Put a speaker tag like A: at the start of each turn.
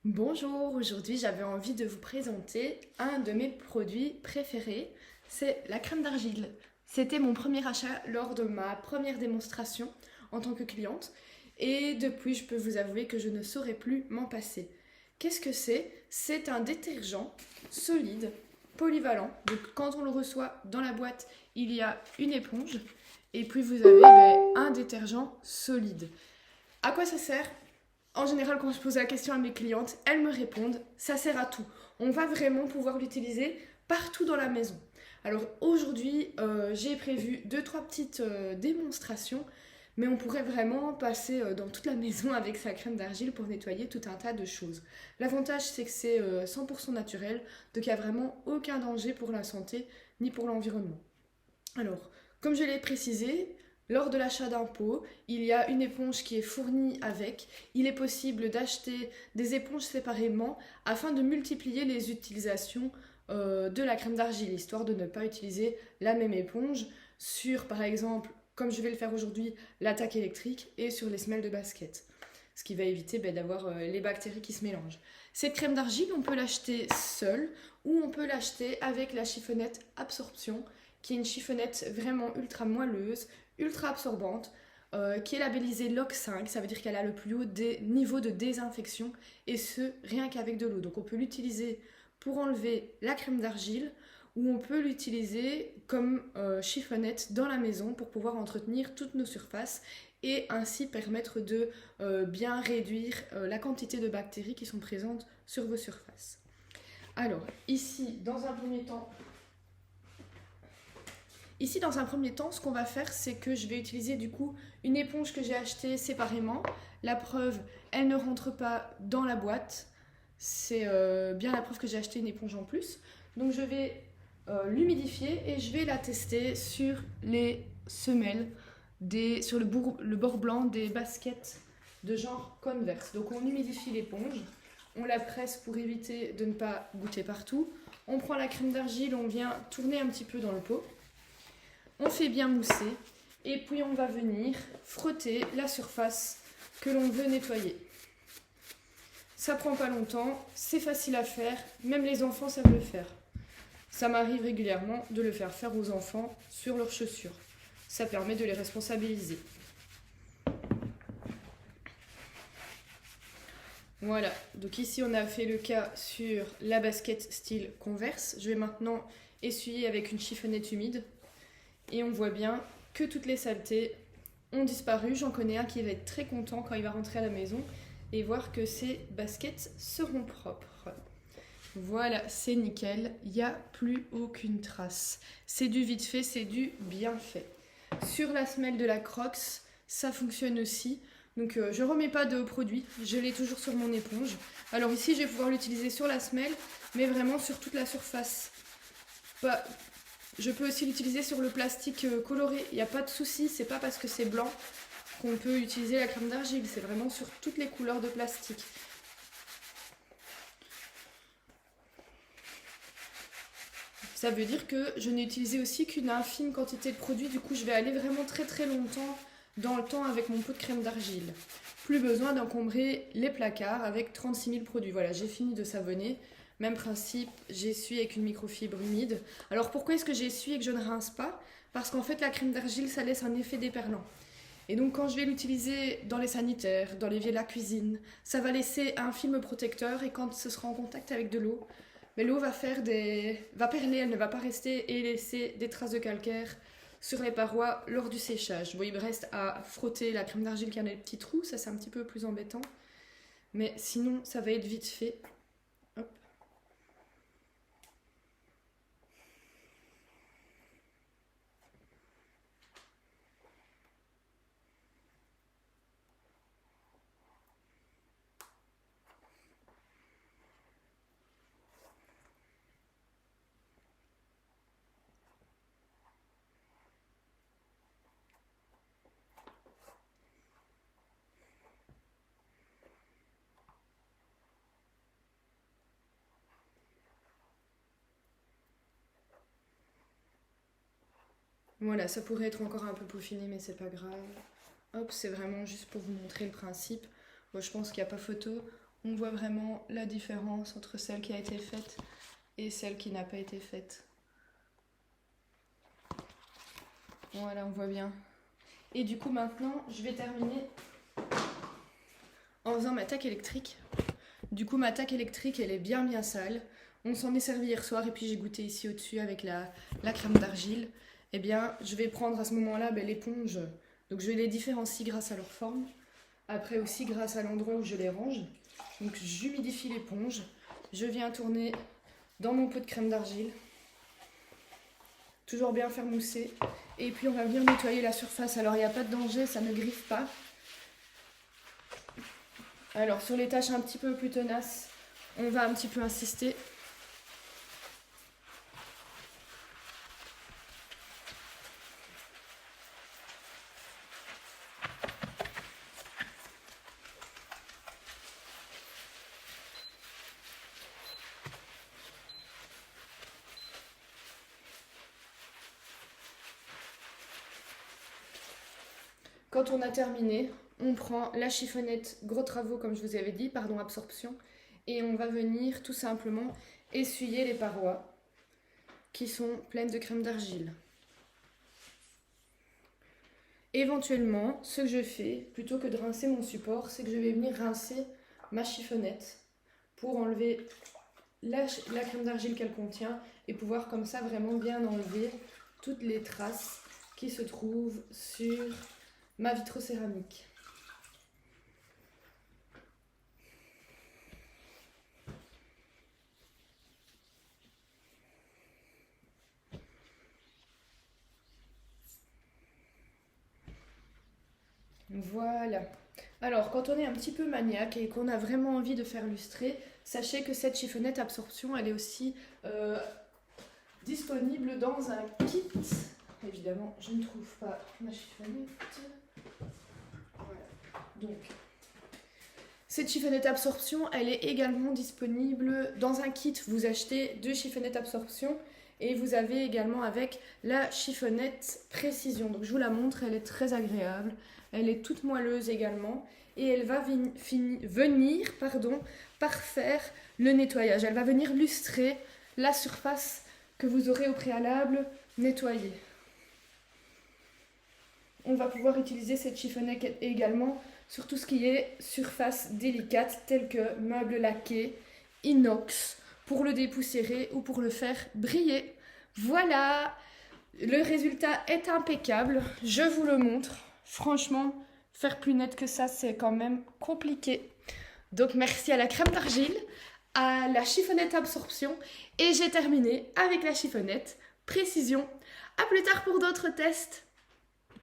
A: Bonjour, aujourd'hui j'avais envie de vous présenter un de mes produits préférés, c'est la crème d'argile. C'était mon premier achat lors de ma première démonstration en tant que cliente et depuis je peux vous avouer que je ne saurais plus m'en passer. Qu'est-ce que c'est? C'est un détergent solide, polyvalent. Donc quand on le reçoit dans la boîte, il y a une éponge et puis vous avez un détergent solide. À quoi ça sert? En général, quand je pose la question à mes clientes, elles me répondent, ça sert à tout. On va vraiment pouvoir l'utiliser partout dans la maison. Alors aujourd'hui, j'ai prévu deux, trois petites démonstrations, mais on pourrait vraiment passer dans toute la maison avec sa crème d'argile pour nettoyer tout un tas de choses. L'avantage, c'est que c'est 100% naturel, donc il n'y a vraiment aucun danger pour la santé ni pour l'environnement. Alors, comme je l'ai précisé, lors de l'achat d'un pot, il y a une éponge qui est fournie avec. Il est possible d'acheter des éponges séparément afin de multiplier les utilisations de la crème d'argile, histoire de ne pas utiliser la même éponge sur, par exemple, comme je vais le faire aujourd'hui, l'attaque électrique et sur les semelles de basket. Ce qui va éviter d'avoir les bactéries qui se mélangent. Cette crème d'argile, on peut l'acheter seule ou on peut l'acheter avec la chiffonnette absorption qui est une chiffonnette vraiment ultra moelleuse, ultra absorbante, qui est labellisée LOC 5, ça veut dire qu'elle a le plus haut niveau de désinfection, et ce, rien qu'avec de l'eau. Donc on peut l'utiliser pour enlever la crème d'argile, ou on peut l'utiliser comme chiffonnette dans la maison pour pouvoir entretenir toutes nos surfaces et ainsi permettre de bien réduire la quantité de bactéries qui sont présentes sur vos surfaces. Alors, Ici, dans un premier temps, ce qu'on va faire, c'est que je vais utiliser du coup une éponge que j'ai achetée séparément. La preuve, elle ne rentre pas dans la boîte. C'est bien la preuve que j'ai acheté une éponge en plus. Donc je vais l'humidifier et je vais la tester sur les semelles, sur le bord blanc des baskets de genre Converse. Donc on humidifie l'éponge, on la presse pour éviter de ne pas goûter partout. On prend la crème d'argile, on vient tourner un petit peu dans le pot. On fait bien mousser et puis on va venir frotter la surface que l'on veut nettoyer. Ça prend pas longtemps, c'est facile à faire, même les enfants savent le faire. Ça m'arrive régulièrement de le faire aux enfants sur leurs chaussures. Ça permet de les responsabiliser. Voilà, donc ici on a fait le cas sur la basket style Converse. Je vais maintenant essuyer avec une chiffonnette humide. Et on voit bien que toutes les saletés ont disparu. J'en connais un qui va être très content quand il va rentrer à la maison et voir que ses baskets seront propres. Voilà, c'est nickel, il n'y a plus aucune trace. C'est du vite fait, c'est du bien fait. Sur la semelle de la Crocs, ça fonctionne aussi. Donc je ne remets pas de produit, je l'ai toujours sur mon éponge. Alors ici, je vais pouvoir l'utiliser sur la semelle, mais vraiment sur toute la surface. Je peux aussi l'utiliser sur le plastique coloré, il n'y a pas de souci, c'est pas parce que c'est blanc qu'on peut utiliser la crème d'argile, c'est vraiment sur toutes les couleurs de plastique. Ça veut dire que je n'ai utilisé aussi qu'une infime quantité de produit, du coup je vais aller vraiment très très longtemps dans le temps avec mon pot de crème d'argile. Plus besoin d'encombrer les placards avec 36 000 produits. Voilà, j'ai fini de savonner. Même principe, j'essuie avec une microfibre humide. Alors pourquoi est-ce que j'essuie et que je ne rince pas? Parce qu'en fait la crème d'argile ça laisse un effet déperlant. Et donc quand je vais l'utiliser dans les sanitaires, dans l'évier de la cuisine, ça va laisser un film protecteur et quand ce sera en contact avec de l'eau, mais l'eau va perler, elle ne va pas rester et laisser des traces de calcaire sur les parois lors du séchage. Bon, il me reste à frotter la crème d'argile qui a des petits trous, ça c'est un petit peu plus embêtant. Mais sinon, ça va être vite fait. Hop. Voilà, ça pourrait être encore un peu peaufiné, mais c'est pas grave. Hop, c'est vraiment juste pour vous montrer le principe. Bon, je pense qu'il n'y a pas photo. On voit vraiment la différence entre celle qui a été faite et celle qui n'a pas été faite. Voilà, on voit bien. Et du coup maintenant, je vais terminer en faisant ma taque électrique. Du coup, ma taque électrique, elle est bien sale. On s'en est servi hier soir et puis j'ai goûté ici au-dessus avec la crème d'argile. Eh bien, je vais prendre à ce moment-là l'éponge. Donc je les différencie grâce à leur forme. Après aussi grâce à l'endroit où je les range. Donc j'humidifie l'éponge. Je viens tourner dans mon pot de crème d'argile. Toujours bien faire mousser. Et puis on va venir nettoyer la surface. Alors il n'y a pas de danger, ça ne griffe pas. Alors sur les tâches un petit peu plus tenaces, on va un petit peu insister. Quand on a terminé, on prend la chiffonnette gros travaux comme je vous avais dit, pardon absorption, et on va venir tout simplement essuyer les parois qui sont pleines de crème d'argile. Éventuellement, ce que je fais, plutôt que de rincer mon support, c'est que je vais venir rincer ma chiffonnette pour enlever la crème d'argile qu'elle contient et pouvoir comme ça vraiment bien enlever toutes les traces qui se trouvent sur ma vitrocéramique. Voilà. Alors, quand on est un petit peu maniaque et qu'on a vraiment envie de faire lustrer, sachez que cette chiffonnette absorption, elle est aussi disponible dans un kit. Évidemment, je ne trouve pas ma chiffonnette. Voilà. Donc, cette chiffonnette absorption, elle est également disponible dans un kit. Vous achetez 2 chiffonnettes absorption et vous avez également avec la chiffonnette précision. Donc, je vous la montre, elle est très agréable. Elle est toute moelleuse également et elle va venir parfaire le nettoyage. Elle va venir lustrer la surface que vous aurez au préalable nettoyée. On va pouvoir utiliser cette chiffonnette également sur tout ce qui est surface délicate telle que meubles laqués, inox, pour le dépoussiérer ou pour le faire briller. Voilà, le résultat est impeccable, je vous le montre. Franchement, faire plus net que ça, c'est quand même compliqué. Donc merci à la crème d'argile, à la chiffonnette absorption et j'ai terminé avec la chiffonnette précision. À plus tard pour d'autres tests.